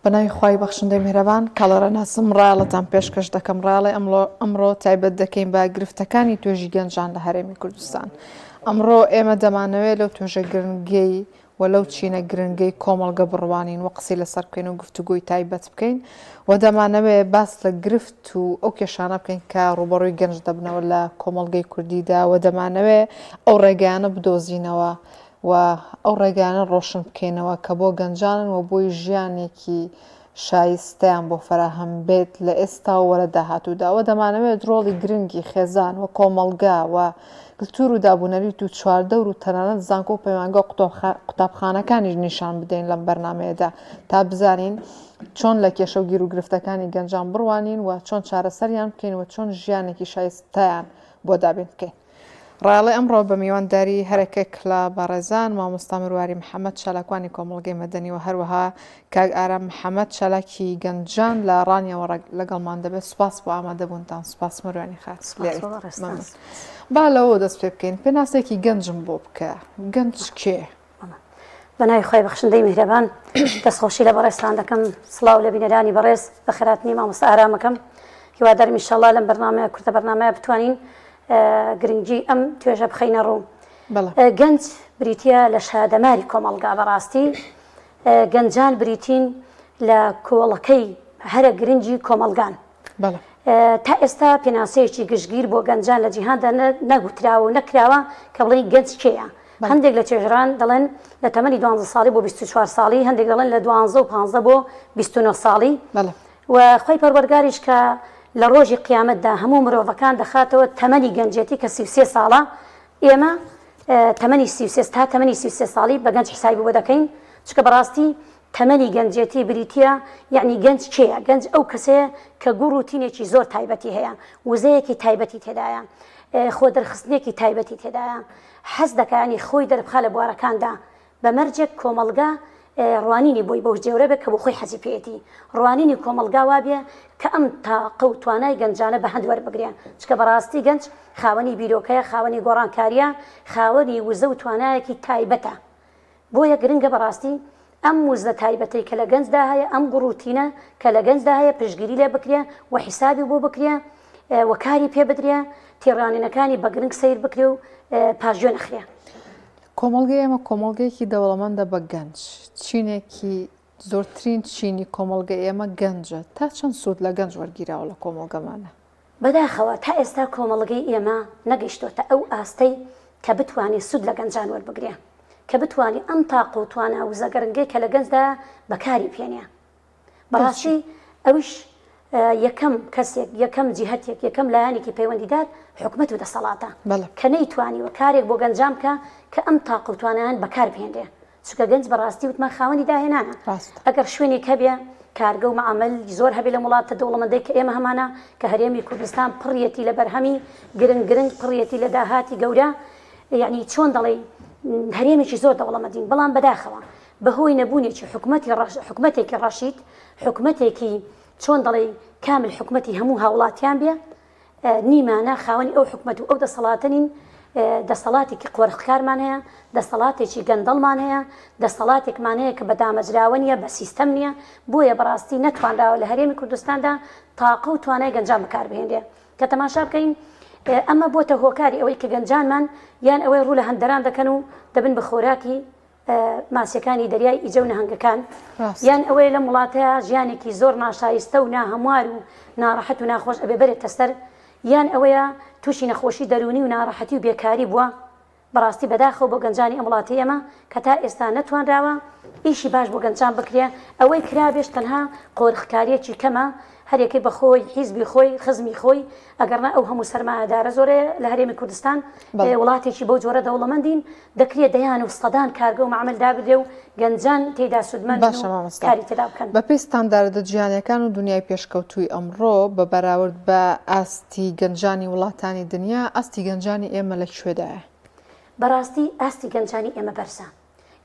بەناوی خوای بەخشندەی میهرەبان کاڵەڕەناسم ڕایەڵەتان پێشکەش دەکەم ڕایەڵی ئەمڕۆ تایبەت دەکەین بە گرفتەکانی توێژی گەنجان لە هەرێمی کوردستان. ئەمڕۆ ئێمە دەمانەوێت لەو توێژە گرنگەی و لەو چینە گرنگەی کۆمەڵگە بڕوانین و قسەی لەسەر بکەین و گفتوگوی تایبەت بکەین و دەمانەوێت باس لە گرفت و ئەو کێشانە بکەین کە ڕوبەڕووی گەنج دەبنەوە لە کۆمەڵگەی کوردیدا و دەمانەوێت ئەو ڕێگەیانە بدۆزینەوە و ئەو ڕێگانە ڕۆشن بکەینەوە کە بۆ گەنجانن و بۆی ژیانێکی شایستەیان بۆ فراهەم بێت لە ئێستا و وەرە داهاتووداوە دەمانەوێت ڕۆڵی گرنگی خێزان و کۆمەڵگا و کلتور و دابوونەریت و چواردەور و تەنانەت زانکۆ و پەیمانگە قوتابخانەکانی نیشان بدەین لەم بەرنمەیەدا تا بزانین چۆن لە کێشە و گیر و گرفتەکانی گەنجان بڕوانین و چۆن چارەسەریان بکەین و چۆن ژیانێکی شایستەیان بۆ دابین بکەین. ڕایڵی ئەمڕۆ بە میوانداری هەرێکێک لە بەڕێزان مامۆستا مرواری محەممەد چالاکوانی کۆمەڵگەی مەدەنی و هەروەها کاک ئارام محەممەد چالاکی گەنجان لە ڕانیەوە لەگەڵمان دەبێت سوپاس بۆ ئامادەبوونتان سوپاس مروانی خاص با لەوە دەست پێ بکەین پێناسێکی گەنجم بۆ بکە گەنج کێ؟ بەناوی خۆی بەخشندەی میهرەبان دەستخۆشی لە بەڕێستان دەکەم سڵاو لە بینەرانی بەڕێز بە خێراتنی مامۆستا ئارامەکەم هیوادارم ئینشەڵڵا لەم بەرنامەیە کورتە بەرنامەیە بتوانین گرنگی ئەم توێژە بخەینە ڕوو. گەنج بریتە لە شادەماری کۆمەڵگا بەڕاستی گەنجان بریتین لە کۆڵەکەی هەرە گرنگی کۆمەلگان. تا ئێستا پێناسەیەکی گشتگیر بۆ گەنجان لە جیهاندا نەگوتراوە و نەکراوە کە بڵێن گەنج کێیە. هەندێک لە توێژران دەڵێن لە تەمەنی 12 ساڵی بۆ 24 ساڵی، هەندێک دەڵێن لە 12 و 15 بۆ 29 ساڵی و خۆی پەروەردگاریش کە لە ڕۆژی قیامەتدا هەموو مرۆڤەکان دەخاتەوە تەمەنی گەنجێتی کە 33 ساڵە. ئێمە تەمەنی 33 تا تەمەنی 33 ساڵی بە گەنج حسابی بۆ دەکەین چکە بەڕاستی تەمەنی گەنجێتی بریتە یعنی گەنج کێیە؟ گەنج ئەو کەسەیە کە گوڕوتینێکی زۆر تایبەتی هەیە، وزەیەکی تایبەتی تێدایە، خۆ دەرخستنێکی تایبەتی تێدایە، حەز دەکانی خۆی دەربخا لە بوارەکاندا بە مەرجێک کۆمەلگا ڕوانینی بۆی بەو جێورە بێت کە بۆ خۆی حەزی پێێتی ڕوانینی کۆمەلگا وابێ کە ئەم تاقە و توانای گەنجانە بە هەند وەربگرێن چکە بەڕاستی گەنج خاوەنی بیرۆکەیە، خاوەنی گۆڕانکاریە، خاوەنی وزە و توانایەکی تایبەتە. بۆیە گرنگە بەڕاستی ئەم وزە تایبەتەی کە لە گەنجدا هەیە، ئەم گوڕوتینە کە لە گەنجدا هەیە پشتگیری لێ بکرێ و حیسابی بۆ بکرێ و کاری پێ بدرێ، تێڕانینەکانی بە گرنگ سیر بکرێ و پاشگوێ نەخرێ. کۆمەڵگەی ئێمە کۆمەڵگەیەکی دەوڵەمەندە بە گەنج، چینێکی زۆرترین چینی کۆمەڵگە ئێمە گەنجە. تا چەند سوود لە گەنج وەرگیراوە لە کۆمەڵگەمانە؟ بەداخەوە تا ئێستا کۆمەڵگەی ئێمە نەگەیشتۆتە ئەو ئاستەی کە بتوانێت سوود لە گەنجان وەربگرێ، کە بتوانێت ئەم تاقە و توانە وزە گەرنگەی کە لە گەنجدا بەکاری پێێنێ. بەڕاستی ئەویش یەکەم کەسێک، یەکەم جیهەتێک، یەکەم لایەنێکی پەیوەندیدار حکومەت و دەسەڵاتە کە نەیتوانی و کارێک بۆ گەنجام بکە کە ئەم تاقە و توانیان بەکار بهێنرێ. چونکە گەنج بەڕاستی وتمان خاوەنی داهێنانە. ئەگەر شوێنێک هەبێ کارگە و مەعامەل زۆر هەبێ لە وڵاتە دەوڵەمەندەی کە ئێمە هەمانە کە هەرێمی کوردستان پڕیەتی لە بەرهەمی گرنگ گرنگ، پڕیەتی لە داهاتی گەورە، یعنی چۆن دەڵێ هەرێمێکی زۆر دەوڵەمەندین، بەڵام بەداخەوە بەهۆی نەبوونێکی حکومەتێکی ڕەشید، حکومەتێکی چۆن دەڵێ کامل حکومەتی هەموو هاوڵاتیان بێ، نیمانە خاوەنی ئەو حکومەت و ئەو دەسەڵاتە نین. دەسەڵاتێکی قۆرخکارمان هەیە، دەسەڵاتێکی گەندەڵمان هەیە، دەسەڵاتێکمان هەیە کە بەدامەجراوە نیە، بە سیستەم نییە. بۆیە بەڕاستی نەتوانراوە لە هەرێمی کوردستاندا تاقە و توانای گەنجان بەکار بهێنرێ. کە تەماشا بکەین ئەمە بۆتە هۆکاری ئەوەی کە گەنجانمان یان ئەوەی ڕوو لە هەندەران دەکەن و دەبن بە خۆراکی ماسیەکانی دەریای ئیجە و نەهەنگەکان، یان ئەوەی لە وڵاتەیە ژیانێکی زۆر ناشایستە و ناهەموار و ناڕەحەت و ناخۆش ئەبێ بێتە سەر، یان ئەوەیە تووشی نەخۆشی دەرونی و ناڕەحەتی و بێکاری بووە. بەڕاستی بەداخەوە بۆ گەنجانی ئەم وڵاتی ئێمە کە تا ئێستا نەتوانراوە ئیشی باش بۆ گەنجان بکرێ. ئەوەی کرابێش تەنها قۆرخکاریەکی کەمە، هەرێکی بەخۆی حیزبی خۆی، خزمی خۆی، ئەگەرنا ئەو هەموو سەرمایەدارە زۆرێ لە هەرێمی کوردستان وڵاتێکی بەو جۆرە دەوڵەمەندین، دەکرێت دەیان و سەدان کارگە و معاملدا بدرێ و گەنجان تێدا سودمەند کاری تێدا بکەن. بە پێی ستانداردە جیهانیەکان و دنیای پێشکەوتووی ئەمڕۆ بە بەراورد بە ئاستی گەنجانی وڵاتانی دنیا، ئاستی گەنجانی ئێمە لەکوێدایە؟ بەڕاستی ئاستی گەنجانی ئێمە بەرزە.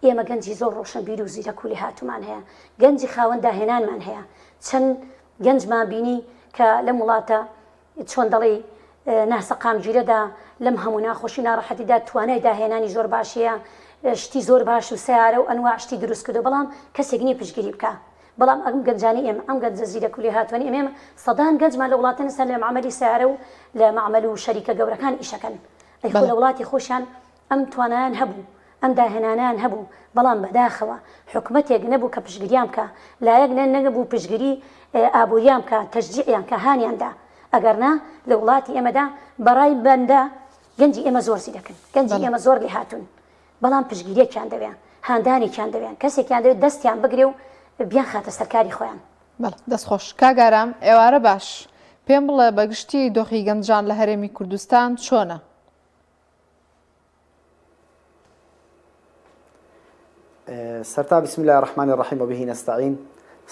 ئێمە گەنجی زۆر ڕۆشنبیر و زیرەک و لێهاتوومان هەیە، گەنجی خاوەن داهێنانمان هەیە. چەند گەنجمان بینی کە لەم وڵاتە چۆن دەڵێ ناسەقامگیرەدا لەم هەموو ناخۆشی ناڕەحەتیدا توانای داهێنانی زۆر باشەیە، شتی زۆر باش و سیارە و ئەنواع شتی دروست کردو، بەڵام کەسێک نییە پشتگیری بکە. بەڵام ئەم گەنجانی ئێمە ئەم گەنج جەزیرە کولی هاتووەنی ئێمە سەدان گەنجمان لە وڵاتانی سەر لە معامەلی سیارە و لە معامەل و شەریکە گەورەکان ئیشەکەن ئەی خۆ لە وڵاتی خۆشیان ئەم توانایان هەبوو ئەم داهێنانیان هەبوو بەڵام بەداخەوە حکومەتێک نەبوو کە پشتگیریان بکە لایەک نەبوو پشتگیری ئابووریان بکە تەشجیعیان کە هانیاندا ئەگەرنا لە وڵاتی ئێمەدا بەڕای بەندە گەنجی ئێمە زۆر زیرەکن گەنجی ئێمە زۆر لێ هاتوون بەڵام پشتگیریەکیان دەوێن هاندانێکیان دەوێن کەسێکیان دەوێت دەستیان بگرێ و بیان خاتە سەرکاری خۆیان دەستخۆش کاگارام ئێوارە باش پێم بڵێ بەگشتی دۆخی گەنجان لە هەرێمی کوردستان چۆنە؟ سەرتا بسم الله الرحمن الرحیم و بهی نستعین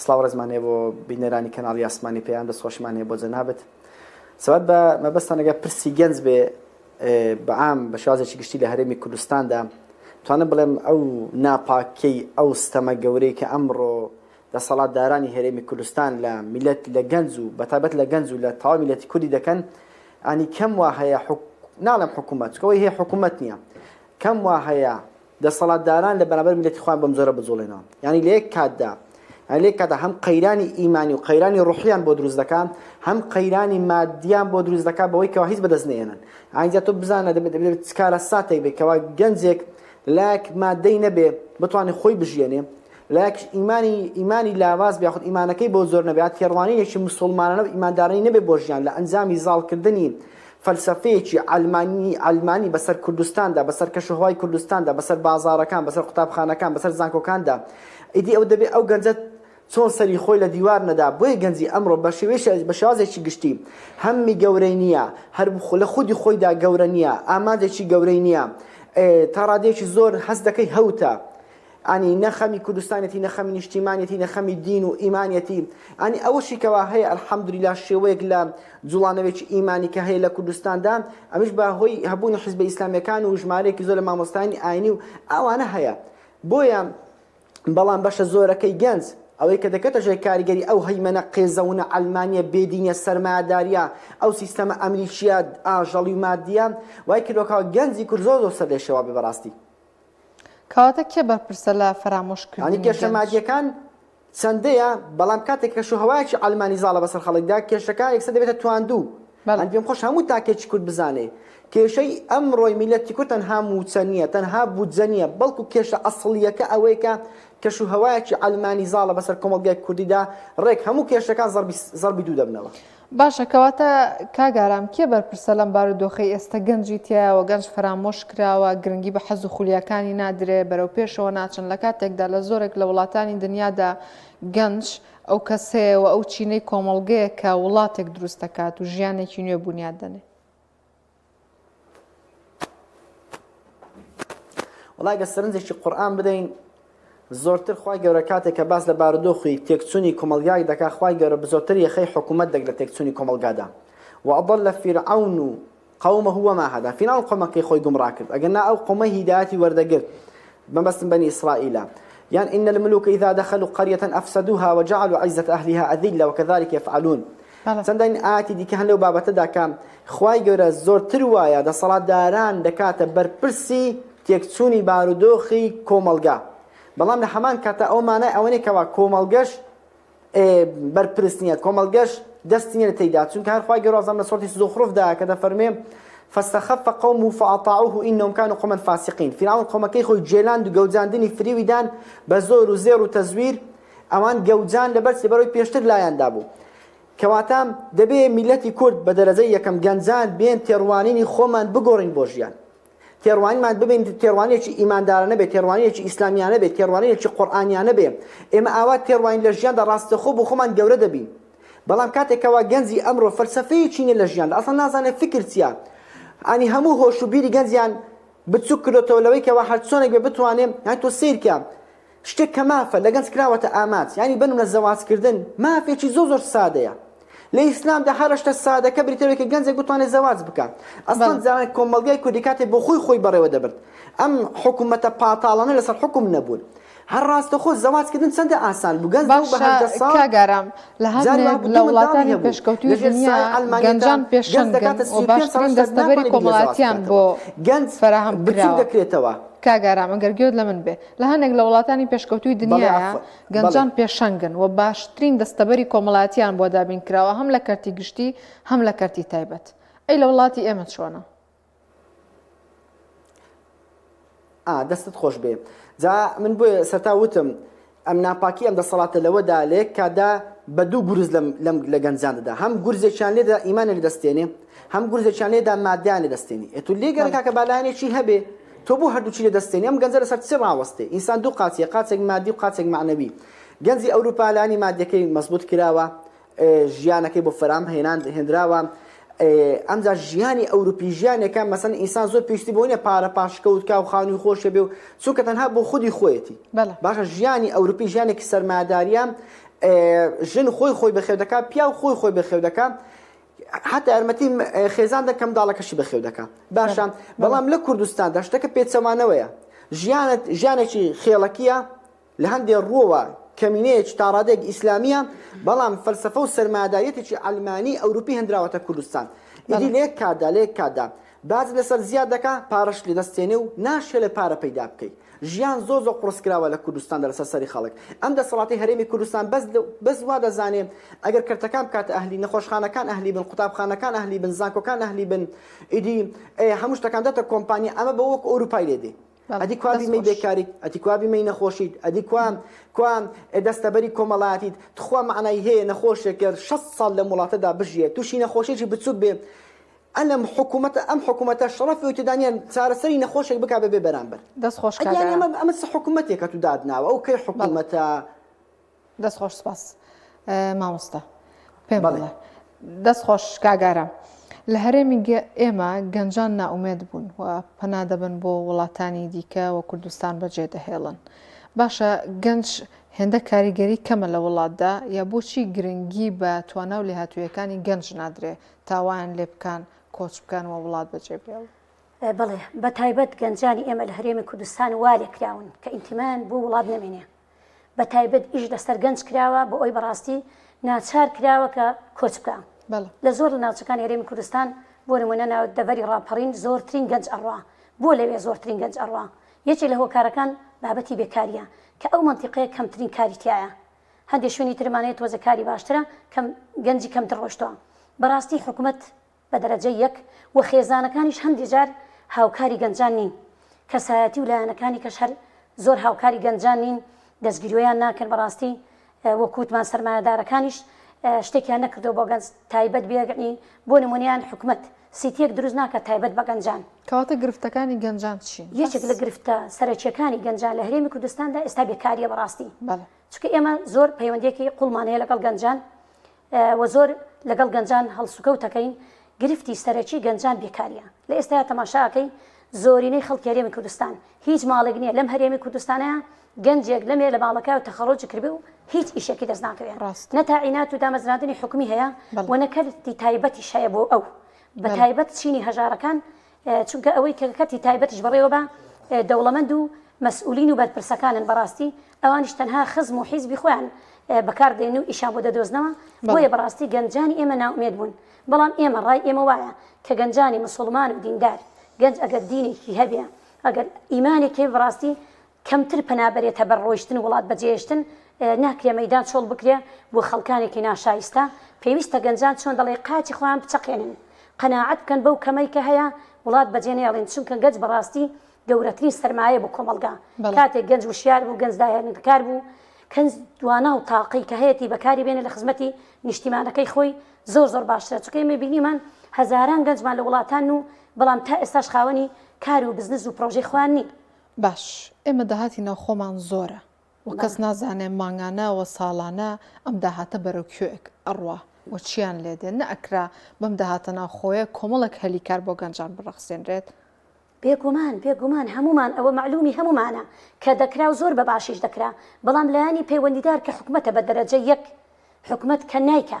سڵاو ڕێزمانێ بۆ بینەرانی کەناڵی ئاسمانی پێیان دەستخۆشمانێ بۆ جەنابەت سەبەت بە مەبەستان ئەگەر پرسی گەنج بێ بەعام بە شێوازێکی گشتی لە هەرێمی کوردستاندا توانم بڵێم ئەو ناپاکەی ئەو ستەمە گەورەی کە ئەمڕۆ دەسەڵاتدارانی هەرێمی کوردستان لە میلەت لە گەنج و بەتایبەت لە گەنج و لە تەواو میلەتی کوردی دەکەن ئەنی کەم وا هەیە ناڵێم حکوومەت چکەوەی هەیە حکوومەت نییە کەم وا هەیە دەسەڵاتداران لە بەرامبەر میلەتی خۆیان بەم جۆرە بجوڵێنەوە یعنی لە یەک کاتدا هەم قەیرانی ئیمانی و قەیرانی ڕوحیان بۆ دروست دەکات هەم قەیرانی مادیان بۆ دروست دەکات بەوەی کەوا هیچ بەدەست نێنن ئاینجا تۆ بزانە دەبێت چکارە ساتێک بێت کەوا گەنجێک لایەک مادەی نەبێ بتوانێت خۆی بژێنێ لایەک ئیمانی لاواز بێ یاخود ئیمانەکەی بۆ زۆر نەبێت تێڕوانینێکی مسلمانانە ئیماندارانی نەبێ بۆ ژیان لە ئەنجامی زاڵکردنی فەلسەفەیەکی ئەلمانی بەسەر کوردستاندا بەسەر کەشوهەوای کوردستاندا بەسەر بازارەکان بەسەر قوتابخانەکان بەسەر زانکۆکاندا ئیدی ئەو دەبێت ئەو گەنجە چۆن سەری خۆی لە دیوار نەدا بۆیە گەنجی ئەمڕۆ بە شێوازێکی گشتی هەممی گەورەی نییە هەر لە خودی خۆیدا گەورە نییە ئامادێکی گەورەی نییە تا ڕادێکی زۆر هەست دەکەی هەوتە ئەنی نەخەمی کوردستانێتی نەخەمی نیشتیمانێتی نەخەمی دین و ئیمانەتی ئەنی ئەوەشی کەوا هەیە ئەلحەمدولیلا شێوەیەک لە جوڵانەوێکی ئیمانی کە هەیە لە کوردستاندا ئەمیش بە هۆی هەبوونی حیزبە ئیسلامیەکان و ژمارەیەکی زۆر لە مامۆستایانی ئاینی و ئەوانە هەیە بۆیە بەڵام بەشە زۆرەکەی گەنج ئەوەی کە دەکەتە ژێر کاریگەری ئەو هەیمەنە قێزەونە ئەلمانیە بێدینە سەرمایەداریە ئەو سیستەمە ئەمریکیە ئاژەڵی و مادیە وای کردوەکەوە گەنجی کورد زۆر سەر لێشەوە بێ بەڕاستی کەواتە کێ بەرپرسە لە فرامۆشکردنی کێشە مادیەکان چەندەیە بەڵام کاتێک کەشوهەوایەکی ئەلمانی زاڵە بەسەر خەڵکدا کێشەکە یەکسەر دەبێتە تواندوو پێم خۆش هەموو تاکێکی کورد بزانێ کێشەی ئەمڕۆی میلەتی کورد تەنها موچە نییە تەنها بودجە نییە بەڵکو کێشە ئەسڵیەکە ئەوەیە کە کەشوهەوایەکی ئەلمانی زاڵە بەسەر کۆمەڵگەی کوردیدا ڕێک هەموو کێشەکان زەربی دوو دەبنەوە باشە کەواتە کاگارام کێ بەرپرسە لەم بارودۆخەی ئێستا گەنجی تایەوە گەنج فرامۆش کراوە گرنگی بە حەز و خولیەکانی نادرێ بەرەو پێشەوە ناچن لە کاتێکدا لە زۆرێک لە وڵاتانی دنیادا گەنج ئەو کەسەیەوە ئەو چینەی کۆمەڵگەیە کە وڵاتێک دروست دەکات و ژیانێکی نوێ بنیاد دەنێ وڵای گە سەرنجێکی قورئان بدەین زۆرتر خوای گەورە کاتێک کە باس لە بارودۆخی تێکچوونی کۆمەلگای دەکات خوای گەورە بزۆرتر یەخەی حکوومەت دەک لە تێکچوونی کۆمەلگادا وأضل فرعون قومه وما هدى فرعون قومەکەی خۆی گومڕا کرد ئەگەرنا ئەو قومە هیدایەتی وەردەگرت بەمەستن بني إسرائيل يعني إن الملوك إذا دخلوا قرية أفسدوها وجعلوا عزة أهلها أذلة وكذلك يفعلون چەندین ئاەتی دیکە هەن لەو بابەتەدا کە خوای گەورە زۆرتر وایە دەسەڵاتداران دەکاتە بەرپرسی تێکچوونی بارودۆخی کۆمەلگا بەڵام لە هەمان کاتە ئەومانە ئەوەنێ کەوا کۆمەلگەش بەرپرس نییە کۆمەلگەش دەستی نیە لە تێیدا چونکە هەر خوای گەورە ئەزەم لە سوورەتی زوخرفدا کە دەفەرمێ فاستخف قومه فأطاعوه إنهم كانوا قوما فاسقين فرعون قومەکەی خۆی جێلاند و گەوجاندنی فریویدان بە زۆر و زێر و تەزویر ئەوان گەوجان لەبەر سێبەرەوەی پێشتر لایەندا بوو کەواتە دەبێ میلەتی کورد بە دەرەجەی یەکەم گەنجان بێن تێڕوانینی خۆمان بگۆڕین بۆ ژیان تێڕوانیمان ببین تێڕوانێکی ئیماندارانە بێت تێڕوانێکی ئیسلامیانە بێت تێڕوانێکی قورئانیانە بێ ئێمە ئاوا تێڕوانی لە ژیاندا ڕاستەخۆ بۆ خۆمان گەورە دەبین بەڵام کاتێکەوە گەنجی ئەمڕۆ فەلسەفەیەکی نیە لە ژیاندا ئەسڵ نازانێت فکر چییە ئەنی هەموو هۆش و بیری گەنجیان بچووک کردوتەوە لەوەی کەەوە هەر چۆنێک بێ بتوانێم یان تۆ سیرکە شتێک کە مافە لە گەنج کراوەتە ئامات ینی بنم لە زەواجکردن مافێکی زۆر سادەیە لە ئیسلامدا هەرشتە سادەکە بریتەوەیکە گەنجێک بتوانێت زەواج بکات ئەسڵەن زانێت کۆمەڵگەی کوردی کاتێک بۆ خۆی بەڕێوە دەبرد ئەم حکوومەتە پاتاڵانە لەسەر حکوم نەبوون هەر ڕاستەخۆ زەواجکردن چەندە ئاسان بوو گەنج بە هەردە ساڵ کاگارام لە هەندێک لە وڵاتانی پێشکەوتوی دنیا گەنجان پێشەنگن و باشترین دەستەبەری کۆمەڵاتیان بۆ گەنج فراهم بچوو دەکرێتەوە کاگارام ئەگەر گوێت لە من بێ لە هەندێک لە وڵاتانی پێشکەوتوی دنیاە گەنجان پێشەنگن و باشترین دەستەبەری کۆمەڵاتیان بۆ دابین کراوە هەم لە کەرتی گشتی هەم لە کەرتی تایبەت ئەی لە وڵاتی ئێمە چۆنە؟ دەستت خۆش بێ جا من بۆیە سەرتا وتم ئەم ناپاکی ئەم دەسەڵاتە لەوەدا لێک کادا بە دوو گورز لە گەنجان دەدا هەم گورزێکیان لێدا ئیمانە لە دەستێنێ هەم گورزێکیان لێدا مادیان لە دەستێنی ئێتو لێگەر کاکە بالاانێکی هەبێ تۆ بۆ هەردووچی لە دەستێنی ئەم گەنجە لەسەر چ ڕاوەستێ ئینسان دوو قاچیە قاچێک مادی و قاچێک معنەوی گەنجی ئەوروپالانی مادیەکەی مەزبوط کراوە ژیانەکەی بۆ فەرام هێنراوە ئەمجا ژیانی ئەوروپی ژیانێکە مەسەن ئینسان زۆر پێویستی بۆ نیە پارە پاشکەوتکە و خانووی خۆشە بێ و چونکە تەنها بۆ خودی خۆیەتی باشە ژیانی ئەوروپی ژیانێکی سەرمایه‌داریە ژن خۆی بەخێو دەکا پیا و خۆی بەخێو دەکا حتا یارمەتی خێزان دەکەم داڵەکەشی بەخێو دەکا باشە بەڵام لە کوردستاندا شتەکە پێچەوانەوەیە ژیانێکی خێڵەکیە لە هەندێک ڕۆوە کەمینەیەکی تاڕادێک ئیسلامیە بەڵام فەلسەفە و سەرمایه‌داریەتێکی ئەلمانی ئەوروپی هەندراوەتە کوردستان ئیدی لێک کادا باز لەسەر زیاد دەکا پارەش لێ دەستێنێ و ناشێ لە پارە پەیدا بکەیت ژیان زۆر قورسکراوە لە کوردستاندا لەسەر سەری خەڵک ئەم دەسەڵاتی هەرێمی کوردستان بەس وا دەزانێ ئەگەر کەرتەکان بکاتە ئەهلی نەخۆشخانەکان ئەهلی بن قوتابخانەکان ئەهلی بن زانکۆکان ئەهلی بن ئیدی هەموو شتەکان دەتە کۆمپانیا ئەمە بە وەک ئەوروپای لێدێ ئەدی کوابی مەی بێکاری ئەدی کوابی مەی نەخۆشیت ئەدی کوام دەستەبەری کۆمەڵاتیت تخوا معنای هەیە نەخۆشێکە 6 ساڵ لە وڵاتەدا بژیە تووشی نەخۆشیی بچوب بێ ئەم حکوومەتە شەڕەفی وتدانیان چارەسەری نەخۆشێک بک بێ بەرامبەر دەستخۆش ئەمە حکوومەتێکە تو دادناوە ئەو کەی حکوومەتە دەستخۆش سپاس مامۆستا پێم بڵێ دەستخۆش کاگارە لە هەرێمی ئێمە گەنجان ناومێد بوون و پەنا دەبن بۆ وڵاتانی دیکە و کوردستان بەجێ دەهێڵن باشە گەنج هێندە کاریگەری کەمە لە وڵاتدا یا بۆچی گرنگی بە توانە و لێهاتوویەکانی گەنج نادرێ تاوان لێ بکەن کۆچ بکەن و وڵات بەجێ بێڵ بڵێ بە تایبەت گەنجانی ئێمە لە هەرێمی کوردستان وا لێکراون کە ئیمتیمان بۆ وڵات نەمێنێ بە تایبەت ئیش لەسەر گەنج کراوە بە ئەوی بەڕاستی ناچار کراوە کە کۆچ بکە لە زۆر لە ناوچەکانی هەرێمی کوردستان بۆ نمونە ناو دەڤەری ڕاپەڕین زۆرترین گەنج ئەڕوا بۆ لەوێ زۆرترین گەنج ئەڕوا یەکێک لە هۆکارەکان بابەتی بێکاریە کە ئەو منتیقەیە کەمترین کاری تایە هەندێک شوێنی ترمانەیە تۆزە کاری باشترە گەنجی کەمتر ڕۆشتەوە بەڕاستی حکوومەت بە دەرەجە یەک و خێزانەکانیش هەندێک جار هاوکاری گەنجان نین کەسایەتی و لایەنەکانی کەش هەر زۆر هاوکاری گەنجان نین دەستگیریۆیان ناکەن بەڕاستی وەکووتمان سەرمایه‌دارەکانیش شتێکیان نەکردەوە بۆ گەنج تایبەت بێگەنی بۆ نمونیان حکوومەت سیتێک دروست ناکە تایبەت بە گەنجان کەواتە گرفتەکانی گەنجان چین یەکێک لە گرفتە سەرچیەکانی گەنجان لە هەرێمی کوردستاندا ئێستا بێکاریە بەڕاستی چونکە ئێمە زۆر پەیوەندیەکی قوڵمان هەیە لەگەڵ گەنجان و زۆر لەگەڵ گەنجان هەڵسوکەوتەکەین گرفتی سەرەکی گەنجان بێکاریە لە ئێستا تەماشاکەی زۆرینەی خەڵکی هەرێمی کوردستان هیچ ماڵێک نییە لەم هەرێمی کوردستانەیە گەنجێک لەمێ لە ماڵەکە و تەخەڕۆجی کردبێ و هیچ ئیشێکی دەست ناکەوێت نەتاعینات و دامەزراندنی حکومی هەیە و نەکەتی تایبەتیش هەیە بۆ ئەو بە تایبەت چینی هەژارەکان چونکە ئەوەی کەتی تایبەتیش بەڕێوە بە دەوڵەمەند و مەسئولین و بەرپرسەکانن بەڕاستی ئەوانیش تەنها خزم و حیزبی خۆیان بەکاردێن و ئیشان بۆ دەدۆزنەوە بۆیە بەڕاستی گەنجانی ئێمە ناومێد بوون بەڵام ئێمە ڕای ئێمە وایە کە گەنجانی مسڵمان و دیندار گەنج ئەگەر دینێکی هەبێ ئەگەر ئیمانێکی بەڕاستی کەمتر پەنابەرێتە بەر ڕۆیشتن وڵات بەجێهێشتن ناکرێ مەیدان چۆڵ بکرێ بۆ خەڵکانێکی ناشایستە پێویستە گەنجان چۆن دەڵێ قاچی خۆیان بچەقێنن قەناعەت بکەن بەو کەمەی کە هەیە وڵات بەجێ نێڵێن چونکە گەنج بەڕاستی گەورەترین سەرمایە بۆ کۆمەلگا کاتێک گەنج وشیار بوو گەنج داهێنەرکار بوو کەنج دوانا و تاقی کە هەیەی بەکاری بێنە لە خزمەتی نیشتیمانەکەی خۆی زۆر باشترە چونکە ئێمە بینیمان هەزاران گەنجمان لە وڵاتان و بەڵام تا ئێستاش خاوەنی کار و بزنس و پرۆژەی خۆیان نین باش ئێمە داهاتی ناوخۆمان زۆرە و کەس نازانێ مانگانە و ساڵانە ئەم داهاتە بەرەو کوێک ئەڕوا و چیان لێدێن نەئەکرا بەم داهاتە ناوخۆیە کۆمەڵک هەلیکار بۆ گەنجان بڕەخسێنرێت بێگومان هەمومان ئەوە معلومی هەمومانە کە دەکرا و زۆر بە باشیش دەکرا بەڵام لایانی پەیوەندیدار کە حکوومەتە بە دەرەجە یەک حکوومەت کە نایکە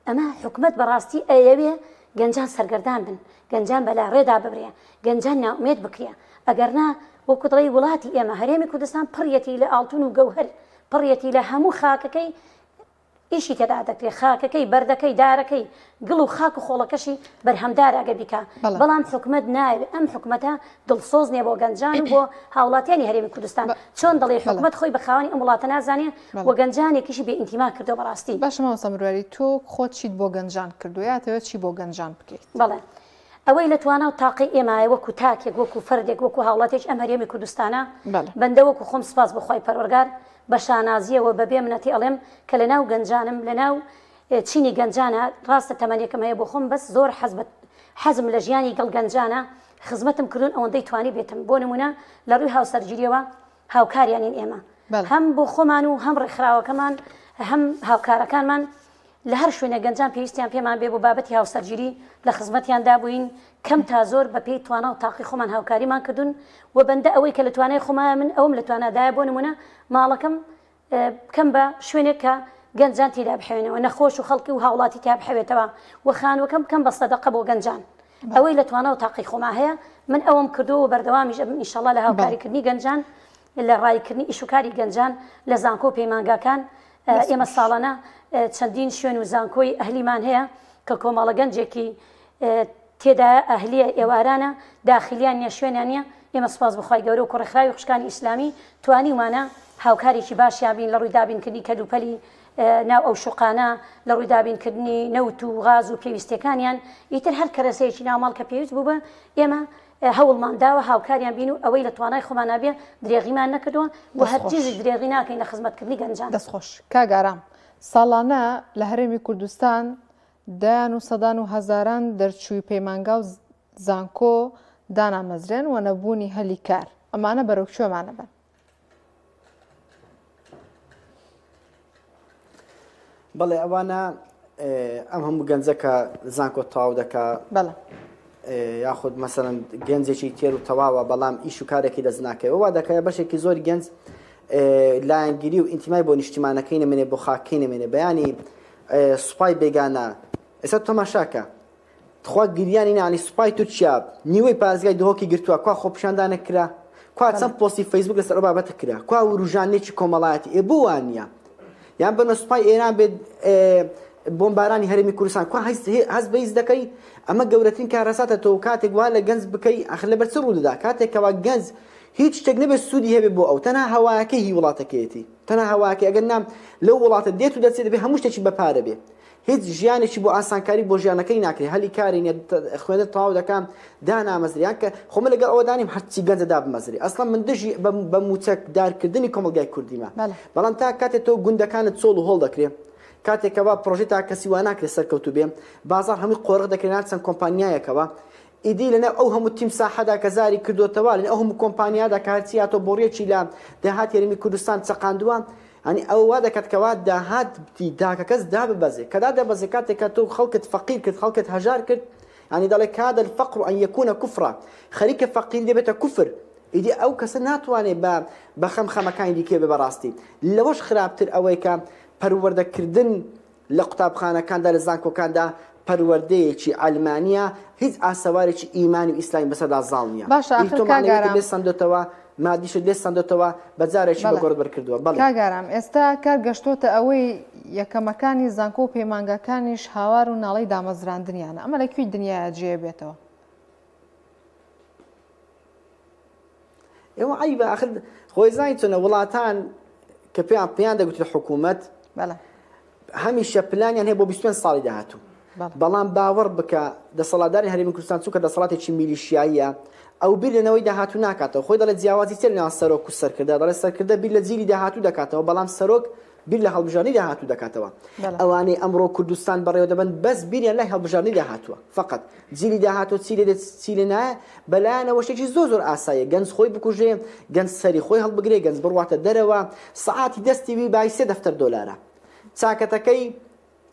ئەمە حکوومەت بەڕاستی ئەیەوێ گەنجان سەرگەردان بن گەنجان بەلا ڕێدا ببرێ گەنجان ناومێد بکرێ ئەگەر نا وەکو دڵی وڵاتی ئێمە هەرێمی کوردستان پڕیەتی لە ئاڵتون و گەوهەر پڕیەتی لە هەموو خاکەکەی ئیشی تێدا دەکرێت خاکەکەی بەردەکەی دارەکەی گڵ و خاک و خۆڵەکەشی بەرهەمدار ئەگە بیکە بەڵام حکومت ناوێت ئەم حکومەتە دڵسۆز نییە بۆ گەنجان و بۆ هاوڵاتیانی هەرێمی کوردستان چۆن دەڵێ حکومت خۆی بە خاوەنی ئەم وڵاتە نازانێ بۆ گەنجانێکیشی بێ ئینتیما کردو بەڕاستی باشەمەوە سەمرواری تۆ خۆت چیت بۆ گەنجان کردو یاتەوێت چی بۆ گەنجان بکەیت بەڵێ ئەوەی لە توانە و تاقی ئێمایە وەکو تاکێک وەکو فەردێک وەکو هاوڵاتێک ئەم هەرێمی کوردستانە بەندە وەکو خۆم سپاس بخوای پەروەرگار بە شانازیەوە بەبێ منەتی ئەڵێم کە لە ناو گەنجانم لە ناو چینی گەنجانە ڕاستە تەمەنێکم هەیە بۆ خۆم بەس زۆر حەزم لە ژیانی گەڵ گەنجانە خزمەتم کردن ئەوەندەی توانی بێتم بۆ نمونە لە ڕووی هاوسەرگیریەوە هاوکاریانین ئێمە هەم بۆ خۆمان و هەم ڕێکخراوەکەمان هەم هاوکارەکانمان لە هەر شوێنە گەنجان پێویستیان پێمان بێ بۆ بابەتی هاوسەرگیری لە خزمەتیان دابووین کەم تا زۆر بە پێی توانە و تاقی خۆمان هاوکاریمان کردوون و بەندە ئەوەی کە لە توانای خۆمان من ئەوم لە توانادایە بۆ نمونە ماڵەکەم بکەم بە شوێنێک کە گەنجان تێدا بحێنەوە نەخۆش و خەڵکی و هاوڵاتی تا بحەوێتەوە و خانوەکەم بکەم بە سەدەقە بۆ گەنجان ئەوەی لە توانە و تاقی خۆما هەیە من ئەوم کردو و بەردەوامیش ئینشەڵڵا لە هاوکاریکردنی گەنجان لە ڕایکردنی ئیشوکاری گەنجان لە زانکۆ پەیمانگاکان ئێمە ساڵانە چەندین شوێن و زانکۆی ئەهلیمان هەیە کە کۆمەڵە گەنجێکی تێدا ئەهلیە ئێوارانە داخلیان نیە شوێنیان نیە ئێمە سپاس بخوای گەورە و کوڕەخراوی و خوشکانی ئیسلامی توانیمانە هاوکارێکی باشیان بین لە ڕووی دابینکردنی کەلوپەلی ناو ئەو شوقانە لە ڕووی دابینکردنی نەوت و غاز و پێویستەکانیان ئیتر هەر کەرەسەیەکی ناوماڵ کە پێویست بوو بە ئێمە هەوڵمانداوە هاوکاریان بین و ئەوەی لە توانای خۆمان نابێ درێغیمان نەکردووە بۆ هەرگیز درێغی ناکەین لە خزمەتکردنی گەنجان دەستخۆش کاگارام ساڵانە لە هەرێمی کوردستان دایان و سەدان و هەزاران دەرچووی پەیمانگا و زانکۆ دانامەزرێن و نەبوونی هەلی کار ئەمانە بەرەو کوێمانە بن بەڵێ ئەوانە ئەم هەموو گەنجەکە زانکۆ تاو دەکا یاخود مەسەرەن گەنجێکی تێر و تەواوە بەڵام ئیش و کارێکی دەست ناکەوە وا دەکایە بەشێکی زۆر گەنج لایەنگیری و ئینتیمای بۆ نیشتیمانەکەی نەمێنێ بۆ خاکەی نەمێنێ بەیانی سوپای بێگانە ئێستا تۆماشاکە خوا گریانی نانی سوپای تو چیا نیوەی پارێزگای دهۆکی گرتووە کوا خۆپیشاندانە کرا کوا چەند پۆستی فەیسبوک لەسەر ئەو بابەتە کرا کوا وروژانێکی کۆمەڵایەتی بۆ وان نییە یان بنە سوپای ئێران بێت بۆمبارانی هەرێمی کوردستان کوا هەست بەیز دەکەی ئەمە گەورەترین کارەساتە تۆ کاتێک وا لە گەنج بکەی ئەخ لەبەر چ ڕوودەدا کاتێکەوە گەنج هیچ شتێک نەبێت سوودی هەبێت بۆ ئەو تەنها هەوایەکەی هی وڵاتەکەیەتی تەنها هەواکە ئەگەر نام لەو وڵاتە دێت و دەچێت دەبێت هەموو شتێکی بەپارە بێ هیچ ژیانێکی بۆ ئاسانکاری بۆ ژیانەکەی ناکرێت هەلی کاری خوێنە تەواو دەکەم دانامەزریان کە خۆمە لەگەڵ ئەوە دانیم هەرچی گەنجەدا بمەزری ئەسڵان من دژی بە موچەک دارکردنی کۆمەلگای کوردیمە بەڵام تا کاتێک تۆ گوندەکانت چۆڵ و هۆڵ دەکرێت کاتێکەوە پرۆژێت تا کەسی وا ناکرێت سەرکەوتو بێ بازار هەمووی قۆرق دەکرێنات چەند کۆمپانیایەکەوە ئیدی لەنە ئەو هەموو تیم ساحەدا کە زاری کردوتەوە لەنە ئەو هەموو کۆمپانیادا کارچیە تۆ بۆڕێکی لە داهات یاریمی کوردستان چەقاندووە ئەنی ئەو وا دەکەتکەوە داهاتی داکە کەس داببەزێ کەدا دەبەزێ کاتێکە تۆ خەڵکت فەقیر کرد خەڵکت هەژار کرد ئەنی دەڵێ کادە الفەقر ئەن یەکونە کوفرا خەریکە فەقیر دەبێتە کوفر ئیدی ئەو کەسە ناتوانێت بە خەمخەمەکانی دیکێ بێ بەڕاستی لەوەش خراپتر ئەوەی کە پەروەردەکردن لە قوتابخانەکاندا لە زانکۆکاندا پەروەردەیەکی ئەلمانیا هیچ ئاسەوارێکی ئیمانی و ئیسلامی بەسەردا زاڵ نییە لێ سندۆتەوە مادیشت لێ سندۆتەوە بەجارێکی بە گۆڕ بەرکردووە کاگارام ئێستا کار گەشتۆتە ئەوەی یەکەمەکانی زانکۆ و پەیمانگاکانیش هاوار و ناڵەی دامەزراندنیانە ئەمە لەکوێی دنیاە جێ بێتەوە ئێوە عیبە ئاخر خۆی زانی چۆنە وڵاتان کە پێیان دەگوترێت حکوومەت هەمیشە پلانیان هەیە بۆ 25 ساڵی داهاتوو بەڵام باوەڕ بکە دەسەڵاتداری هەرێمی کوردستان چووکە دەسەڵاتێکی میلیشیاییە ئەو بیر لەنەوەی داهاتوو ناکاتەوە خۆی دەڵێت جیاوازی تر ناوە سەرۆک و سەرکردە دەڵێت سەرکردە بیر لە جیلی داهاتوو دەکاتەوە بەڵام سەرۆک بیر لە هەڵبژارنی داهاتوو دەکاتەوە ئەوانەی ئەمڕۆ کوردستان بەڕێوە دەبن بەس بیریان لای هەڵبژارنی داهاتووە فقط جیلی داهاتوە چی لێ نایە بەلایەنەوە شتێکی زۆر ئاساییە گەنج خۆی بکوژێ گەنج سەری خۆی هەڵبگرێ گەنج بڕواتە دەرەوە سەعاتی دەستی وی بای 3 دەفتەر دۆلارە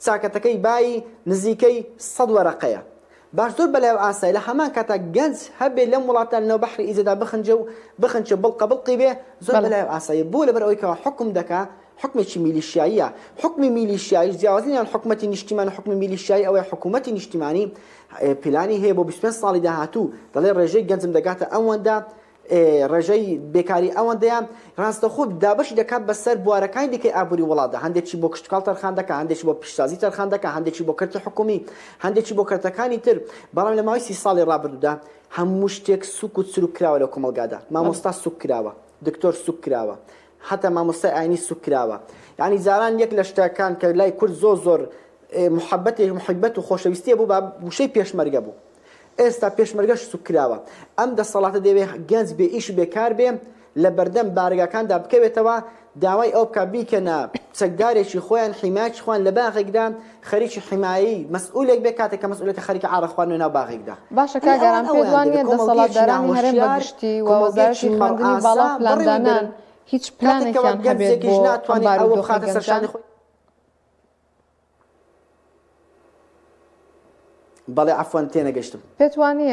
چاکەتەکەی بای نزیکەی 100 وەرەقەیە باش زۆر بەلایەوە ئاسایی لە هەمان کاتە گەنج هەبێ لەم وڵاتان لەنەوە بەحری ئیزەدا بخنچە بڵقە بڵقی بێ زۆر بەلایەوە ئاسایی بۆ لەبەر ئەوەی کەەوە حکم دەکا حکمێکی میلیشیاییە حکمی میلیشیایی جیاوازینیان حکومەتی نیشتیمانی حکمی میلیشیایی ئەوەی حکومەتی نیشتیمانی پلانی هەیە بۆ 25 ساڵی داهاتوو دەڵێ ڕێژەی گەنجم دەگاتە ئەوەندا ڕێژەی بێکاری ئەوەندەیان ڕاستەخۆ دابەشی دەکات بەسەر بوارەکانی دیکەی ئابووری وڵاتدا هەندێکی بۆ کشتکاڵ تەرخان دەکات هەندێکی بۆ پیشتازی تەرخان دەکات هەندێکی بۆ کەرتی حکومی هەندێکی بۆ کەرتەکانی تر بەڵام لە ماوەی 30 ساڵی ڕابردوودا هەموو شتێک سوک و چروک کراوە لە کۆمەلگادا مامۆستا سوک کراوە دکتۆر سوک کراوە حتا مامۆستای ئاینی سوک کراوە یعنی زاران یەک لە شتەکان کە لای کورد زۆر محبەت و خۆشەویستیە بوو بە وشەی پێشمەرگە بوو ئێستا پێشمەرگەش سوک کراوە ئەم دەسەڵاتە دەوێت گەنج بێ ئیش بێکار بێ لە بەردەم بارگاکاندا بکەوێتەوە داوای ئەو بکە بیکەنە چەکدارێکی خۆیان حیمایەکی خۆیان لە باغێکدا خەریکی حیمایی مەسئولێک بێ کاتێک کە مەسئولێکە خەریکی ئاڕەخوان نێناو باغێکدا باشە کاگەران پێ وانە دەسەڵاتدارانی هەرێم بەگشتی و وەزارەتی خوێندنی باڵا پلاندانان هیچ پلانێکیان هەبێت بۆ ئەم بارودۆخی گەنجان بەڵێ عەفوان تێنەگەشتم پێت وانە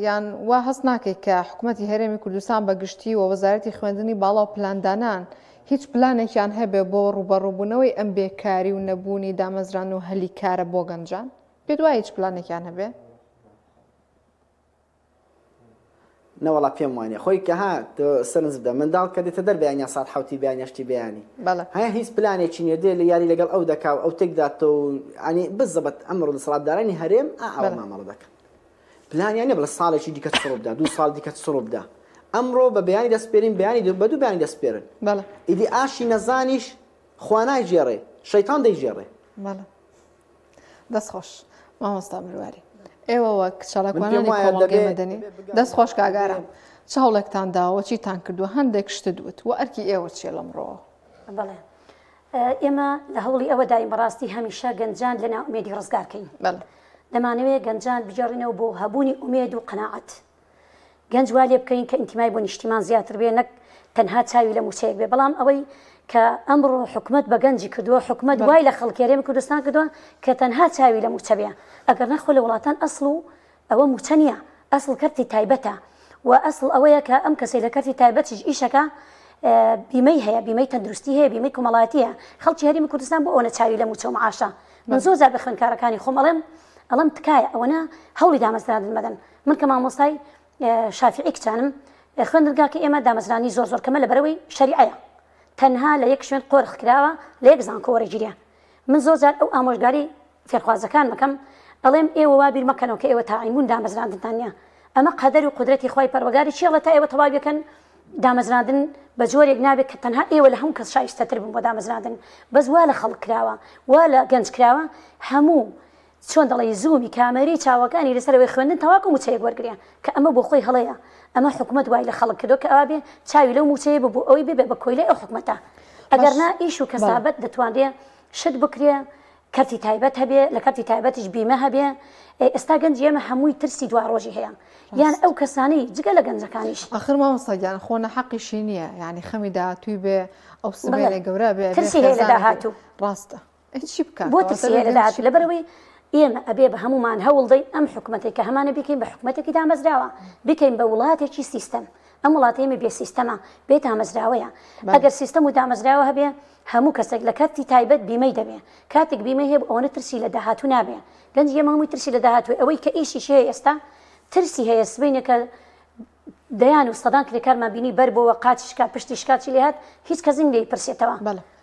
یان وا هەست ناکەیت کە حکوومەتی هەرێمی کوردستان بەگشتی و وەزارەتی خوێندنی باڵا و پلاندانان هیچ پلانێکیان هەبێ بۆ ڕوبەڕووبوونەوەی ئەم بێکاری و نەبوونی دامەزران و هەلی کارە بۆ گەنجان پێت وایە هیچ پلانێکیان هەبێ نەوەڵا پێم وانە خۆی کە ها سەرنجدا منداڵ کە دێتە دەربیانیا سات حوتی بیانیشتی بیانی هەیە هیچ پلانێکی نییە دێ لە یاری لەگەڵ ئەو دەکا ئەو تێکداتەوە ئەنی بزەبەت ئەمڕۆ دەسەڵاتدارانی هەرێم ئەوە مامەڵە دەکەن پلانیانە بڵە ساڵێکی دیکە سڕۆبدا دوو ساڵ دیکە سڕۆبدا ئەمڕۆ بە بەیانی دەستپێرین بەیانی بە دوو بەیانی دەستپێرن ئیدی ئاشی نەزانیش خوانای ژێڕێ شەیتان دەیژێڕێ دەستخۆش مامۆستا مرواری ئێوە وەک چالاکوانانی کۆمەڵگەی مەدەنی دەست خۆش کاگارە چ هەوڵێکتان داوە چیتان کردووە هەندێک شت دوت و ئەرکی ئێوە چێ لەمڕۆ بەڵێ ئێمە لە هەوڵی ئەوە دایم بەڕاستی هەمیشە گەنجان لە ناو ئومێدی ڕزگارکەین دەمانەوێت گەنجان بجێڕینەوە بۆ هەبوونی ئومێد و قەناعەت گەنج وا لێ بکەین کە ئینتیمای بۆ نیشتیمان زیاتر بێ نەک تەنها چاوی لە موچەیەک بێ بەڵام ئەوەی کە ئەمڕۆ حکومت بە گەنجی کردووە حکومت وای لە خەڵکی هەرێمی کوردستان کردووە کە تەنها چاوی لە موچە بێ ئەگەر نەخۆ لە وڵاتان ئەسڵ و ئەوە موچە نییە ئەسڵ کەرتی تایبەتە و ئەسڵ ئەوەیە کە ئەم کەسەی لە کەرتی تایبەتیش ئیشەکە بیمەی هەیە بیمەی تەندروستی هەیە بیمەی کۆمەڵایەتیە خەڵکی هەرێمی کوردستان بۆ ئەوە چاوی لە موچە و معاشە من زۆر جار بە خوێندکارەکانی خۆم ئەڵێم تکایە ئەوەنە هەوڵی دامەزراندن مەدەن من کە مامۆستای شافعی کچانم خوێندنگاکە ئێمە دامەزرانی زۆر کەمە لەبەرەوەی شەریعەیە تەنها لە یەک شوێن قۆرخ کراوە لە یەک زانکۆ وەرەگیریە من زۆر جار ئەو ئامۆژگاری فێرخوازەکان مەکەم ئەڵێم ئێوە وا بیر مەکەنەوە کە ئێوە تاعیمبوون دامەزراندنتان نییە ئەمە قەدەر و قودرەتی خوای پەروەردگاری چیڵە تا ئێوە تەواو بکەن دامەزراندن بە جۆرێک نابێت کە تەنها ئێوە لە هەموو کەس شایستەتر بن بۆ دامەزراندن بەس وا لە خەڵک کراوە وا لە گەنج کراوە هەموو چۆن دەڵێ زوومی کامەری چاوەکانی لەسەرەوەی خوێندن تەواکو موچەیەک وەرگریان کە ئەمە بۆ خۆی هەڵەیە ئەمە حکومت وای لە خەڵک کردو کە ئەوا بێ چاوی لەو موچەیە ببوو ئەوەی ببێ بە کۆیلەی ئەو حکومەتە ئەگەر نا ئیش و کەسابەت دەتوانرێ شت بکرێ کەرتی تایبەت هەبێ لە کەرتی تایبەتیش بیمە هەبێ ئێستا گەنج ئێمە هەمووی ترسی دوا ڕۆژی هەیە یان ئەو کەسانەی جگە لە گەنجەکانیش ئاخر مامۆستاگیان خۆنە حەقیشی نییە یعنی خەمی داهاتووی بێ ئەو سبەیە گەورە بێ ترسی هەیە لە داهاتوو ڕاستە چی بکات بۆ ترسی هەیە لە داهاتوو لەبەرەوەی ئێمە ئەبێ بە هەمومان هەوڵ دەین ئەم حکومەتێک کە هەمانە بکەین بە حکومەتێکی دامەزراوە بکەین بە وڵاتێکی سیستەم ئەم وڵاتێمە بێ سیستەمە بێت دامەزراوەیە ئەگەر سیستەم و دامەزراوە هەبێ هەموو کەسێک لە کەرتی تایبەت بیمەی دەبێ کاتێک بیمەی هەیە ئەوەنە ترسی لە داهاتوو نابێ گەنج ئێمە هەمووی ترسی لە داهاتووی ئەوەی کە ئیشیش هەیە ئێستا ترسی هەیە سبەینێکە دەیان و سەدان کرێکارمان بینی بەر بۆەوە قاچیشکا پشتیشکاتی لێ هات هیچ کەسین لێ پرسێتەوە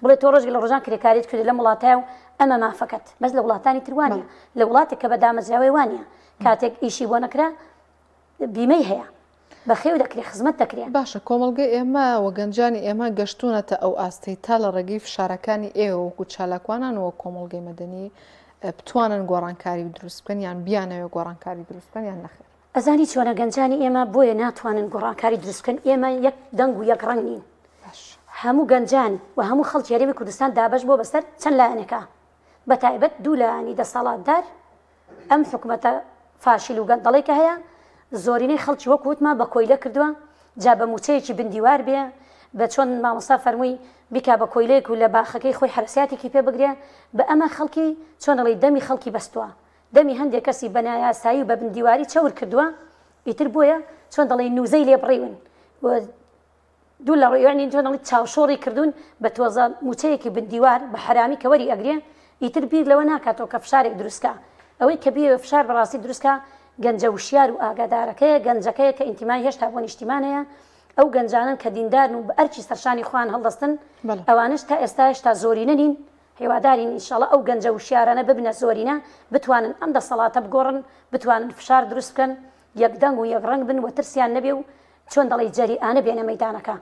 بڵێ تۆ ڕۆژی لە ڕۆژان کرێکاریت کرد لە وڵاتایە و ئەمە مافەکەت بەس لە وڵاتانی تروانە لە وڵاتێک کە بە دامەزراوەی وانە کاتێک ئیشی بۆ نەکرا بیمەی هەیە بەخێو دەکرێ خزمەت دەکرێت باشە کۆمەڵگە ئێمە وە گەنجانی ئێمە گەشتونەتە ئەو ئاستەی تا لە ڕێگەی فشارەکانی ئێوە وەکو چالاکوانانەوە کۆمەڵگەی مەدەنی بتوانن گۆڕانکاری دروست بکەن یان بیانەوە گۆڕانکاری دروست بکەن یان نەخێر ئەزانی چۆنە گەنجانی ئێمە بۆیە ناتوانن گۆڕانکاری دروست بکەن ئێمە یەک دەنگ و یەک ڕەنگ نین هەموو گەنجان و هەموو خەڵکی هەرێمی کوردستان دابەش بۆ بەسەر چەند لایەنێکە بە تایبەت دوو لایەنی دەسەڵاتدار ئەم حکومەتە فاشیل و گەندەڵێکە هەیە زۆرینەی خەڵکی وەک وتما بە کۆیلە کردووە جا بە موچەیەکی بندیوار بێ بە چۆن مامۆستا فەرمووی بیکا بە کۆیلەیەک و لە باخەکەی خۆی حرەسیاتێکی پێ بگرێ بە ئەمە خەڵکی چۆن دەڵێ دەمی خەڵکی بەستووە دەمی هەندێک کەسی بە نایاسایی و بە بندیواری چەور کردووە ئیتر بۆیە چۆن دەڵێ نوزەی لێ بڕێون دوو لە ڕێوانی چۆن دەڵێ چاوشۆڕی کردوون بە تۆزە موچەیەکی بندیوار بە حرامی کە وەری ئەگرێ ئیتر بیر لەوە ناکاتەوە کە فشارێک دروستکە ئەوەی کە بێ فشار بەڕاستی دروستکە گەنجە وشیار و ئاگادارەکەیە گەنجەکەیە کە ئینتیمای هێشتا بۆ نیشتیمانەیە ئەو گەنجانن کە دیندارن و بە ئەرکی سەرشانی خوان هەڵدەستن بەڵێ. ئەوانش تا ئێستاش تا زۆرینە نین هێوادارین ئینشاڵڵا ئەو گەنجە وشیارانە ببنە زۆرینە بتوانن ئەم دەسەڵاتە بگۆڕن بتوانن فشار دروست بکەن یەکدەنگ و یەکڕەنگ بن و ترسیان نەبێ و چۆن دەڵی جەریئانە بێنە مەیدانەکە.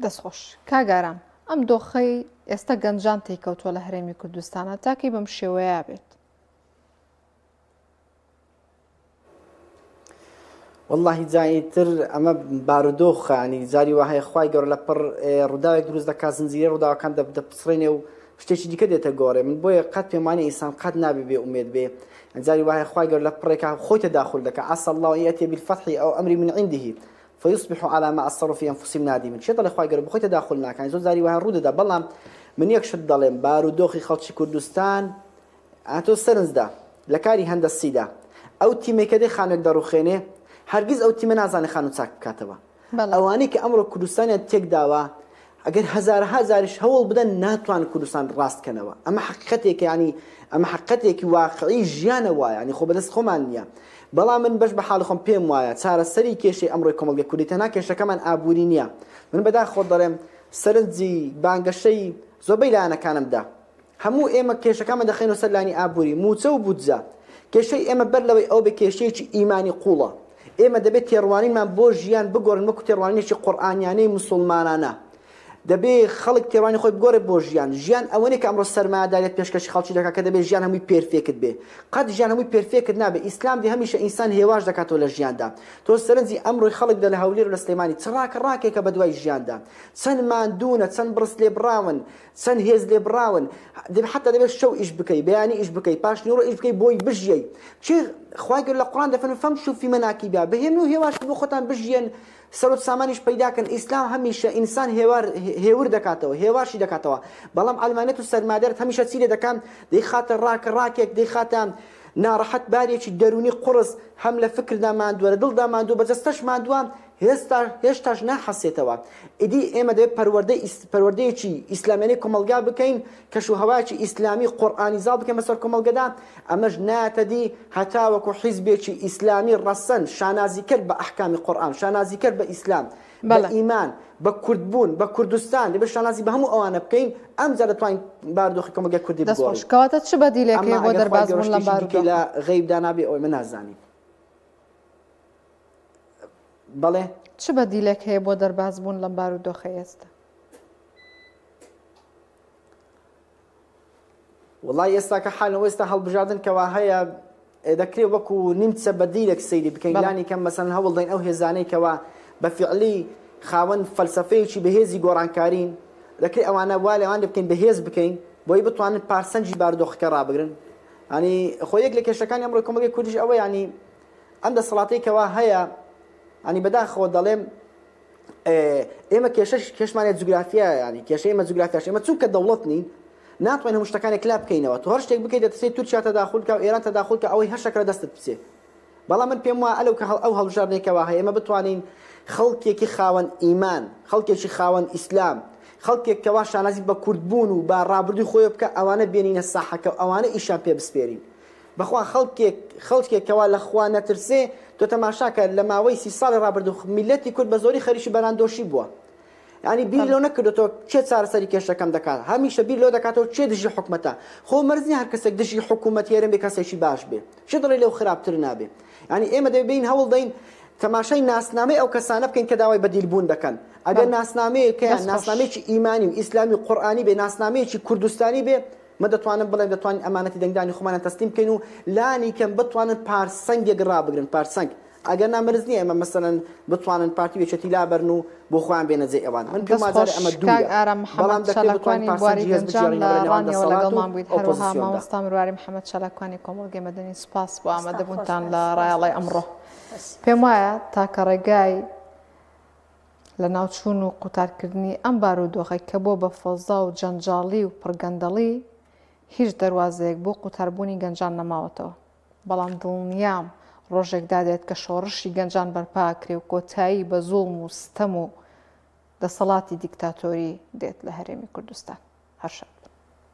دەستخۆش کاگارام ئەم دۆخەی ئێستا گەنجان تێکەوتووە لە هەرێمی کوردستانە تاکەی بەم شێوەیە بێت. والله جایتر ئەمە بارودۆخانی جاری وهەیە خوای گەورە لە پڕ ڕووداوێک دروست دەکا زنجیرە ڕووداوەکان دەپسڕێنێ و شتێکی دیکە دێتە گۆڕێ من بۆیە قەت پێمانە ئینسان قەت نابێ بێ ئومێد بێ جاری وهەیە خوای گەورە لە پڕێکا خۆی تەداخل دەکا عسى الله أن يأتي بالفتح أو أمر من عنده فيصبحوا على ما أصروا في أنفسهم نادمين شێ دەڵێ خوای گەورە بخۆی تەداخل ناکەن زۆر جاری وهە ڕوو دەدا بەڵام من یەک شت دەڵێم بارودۆخی خەڵکی کوردستان ئاتۆ سەرنجدا لە کاری هەندەسیدا ئەو تیمێکە دەی خانێک دەڕوخێنێ هەرگیز ئەو تیمە نازانێ خان و چاک بکاتەوە ئەوانەی کە ئەمڕۆ کوردستانیان تێکداوە ئەگەر هەزارش هەوڵ بدەن ناتوان کوردستان ڕاستکەنەوە ئەمە حقیقەتێکە ینی ئەمە حقیقەتێکی واقعی ژیانە وایە ینی خۆ بەدەست خۆمان نییە بەڵام من بەش بە حاڵ خۆم پێم وایە چارەسەری کێشەی ئەمڕۆی کۆمەڵگەی کوردی تەنها کێشەکەمان ئابووری نییە من بەداخۆ دەڵێم سەرنجی بانگەشەی زۆربەی لایەنەکانمدا هەموو ئێمە کێشەکانمان دەخێنەوە سەر لانی ئابووری موچە و بودجە کێشەی ئێمە بەر لەوەی ئەو بە کێشەیەکی ئیمانی قوڵە ئێمە دەبێت تێڕوانینمان بۆ ژیان بگۆڕن وەکو تێڕوانینێکی قورئانیانەی موسڵمانانە دەبێت خەڵک تێڕوانی خۆی بگۆڕێ بۆ ژیان ئەوەنێ کە ئەمڕۆ سەرمایه‌داریەت پێشکەشی خەڵکی دەکات کە دەبێت ژیان هەمووی پێرفێکت بێ قەت ژیان هەمووی پێرفێکت نابێ ئیسلام دی هەمیشە ئینسان هێواش دەکاتەوە لە ژیاندا تۆ سەرنجی ئەمڕۆی خەڵک دە لە هەولێر و لە سلێمانی چڕاکە ڕاکێکە بە دوای ژیاندا چەند ماندوونە چەند برس لێ براون چەند هێز لێ براون حتا دەبێت شەو ئیش بکەی بەیانی ئیش بکەی پاش نیوڕۆ ئیش بکەی بۆی بژیەی چی خوای گەورە لە قورئان دەفەرمێ فەمشوا فی مەناکیبها بەهێمن و هێواش بۆ خۆتان بژیەن سەرۆت سامانیش پەیداکەن ئیسلام هەمیشە ئینسان هێور دەکاتەوە هێواشی دەکاتەوە بەڵام ئەلمانێت و سەرمادەرت هەمیشە چی لێ دەکەن دەیخاتە ڕاکێک دەیخاتە ناڕەحەت بارێکی دەرونی قورس هەم لە فکردا ماندووە لە دڵدا ماندووە بەجەستەش ماندووە هێشتاش ناحەسێتەوە ئیدی ئێمە دەبێت پەروەردەیەکی ئیسلامیانەی کۆمەلگا بکەین کەشوهەواکی ئیسلامی قورئانیزاڵ بکەین بەسەر کۆمەلگەدا ئەمەش ناتەدی هەتا وەکو حیزبێکی ئیسلامی ڕەسەن شانازیکرد بە ئەحکامی قورئان شانازیکرد بە ئیسلام بە ئیمان بە کوردبوون بە کوردستان دەبێت شانازی بە هەموو ئەوانە بکەین ئەمجا دەتوانین بارودۆخی کۆمەلگای کوردی بگۆڕین کەواتە چ بەدیلێکی بۆ دەربازبوون لە بارودۆخ لە غەیبدا نابێ ئەوەی من نازانین بەڵێ چ بەدیلێک هەیە بۆ دەربازبوون لەم بارودۆخە ئێستا وڵای ئێستا کە حالەوە ئێستا هەڵبژاردن کەوا هەیە دەکرێت وەکو نیمچە بەدیلێک سەیری بکەین لانی کەم مەسەن هەوڵ دەین ئەو هێزانەی کەوا بە فیعلی خاوەن فەلسەفەیەکی بەهێزی گۆڕانکارین دەکرێت ئەوانە وا لەوان بکەین بەهێز بکەین بۆی بتوانن پارسەنجی بارودۆخەکە ڕابگرن ینی خۆ یەک لە کێشەکانی ئەمڕۆی کۆمەلگەی کوردیش ئەوە ینی ئەم دەسەڵاتەی کەوا هەیە ینی بەداخەوە دەڵێم ئێمە کێشمانێت جوگرافیە ینی کێشە ئێمە جوگرافیاش ئێمە چونکە دەوڵەت نین ناتوانین هەموو شتەکانێک لا بکەینەوە تۆ هەر شتێک بکەیت دەترسێت تورکیا تەداخل کە و ئێران تەداخل کە ئەوەی هەر شەکرە دەستت بچێ بەڵام من پێم وایە ئەلەو کە ئەو هەڵبژاردنێکەوە هەیە ئێمە بتوانین خەڵکێکی خاوەن ئیمان خەڵکێکی خاوەن ئیسلام خەڵکێک کەوا شانازی بە کوردبوون و با ڕابردووی خۆی بکە ئەوانە بێنینە ساحەکە ئەوانە ئیشان پێ بسپێرین بەخوا خەڵکێکەوە لە خوا نەترسێ تۆ تەماشاکە لە ماوەی 30 ساڵی ڕابردوو میلەتی کورد بە زۆری خەریکی بەراندۆشی بووە ینی بیر لەو نەکردێتەوە چێ چارەسەری کێشەکەم دەکات هەمیشە بیر لەو دەکاتەوە چێ دژی حکومەتە خۆ مەرزی هەر کەسێک دژی حکومەت هێرن بێ کەسێکی باش بێ چێ دەڵێ لەو خراپتر نابێ ینی ئێمە دەبین هەوڵ دەین تەماشای ناسنامەی ئەو کەسانە بکەین کە داوای بەدیلبوون دەکەن ئەگەر ناسنامەیەکیان ناسنامەیەکی ئیمانی و ئیسلامی و قورئانی بێ ناسنامەیەکی کوردستانی بێ مە دەتوانن بڵێن دەتوانین ئەمانەتی دەنگدانی خۆمانە تەسلیم بکەین و لانی کەم بتوانن پارسەنگێک ڕابگرن پارسەنگ ئەگەر نامرز نییە ئەمە مەسەلەن بتوانن پارتی وێچەتی لابەرن و بۆ خۆیان بێنە جێ ئەوان من پێم وایە ئەمە دوورە بەڵام دەکرێت بواری گەنجان لە ڕانیەوە لەگەڵمان بوویت هەروەها مامۆستا مرواری محەممەد شەلەکوانی کۆمەڵگەی مەدەنی سوپاس بۆ ئامادەبوونتان لە ڕایەڵی ئەمڕۆ پێم وایە تاکە ڕێگای لە ناوچوون و قوتارکردنی ئەم بارودۆخی کە بۆ بە فەزا و جەنجاڵی و پڕگەندەڵی هیچ دەواازەیەک بۆ قوتاربوونی گەنجان نەماوەتەوە بەڵام دڵنیام ڕۆژێک دادێت کە شۆڕشی گەنجان بەرپاکرێ و کۆتایی بە زوڵم و ستەم و دەسەڵاتی دیکتاتۆری دێت لە هەرێمی کوردستان هەر شەو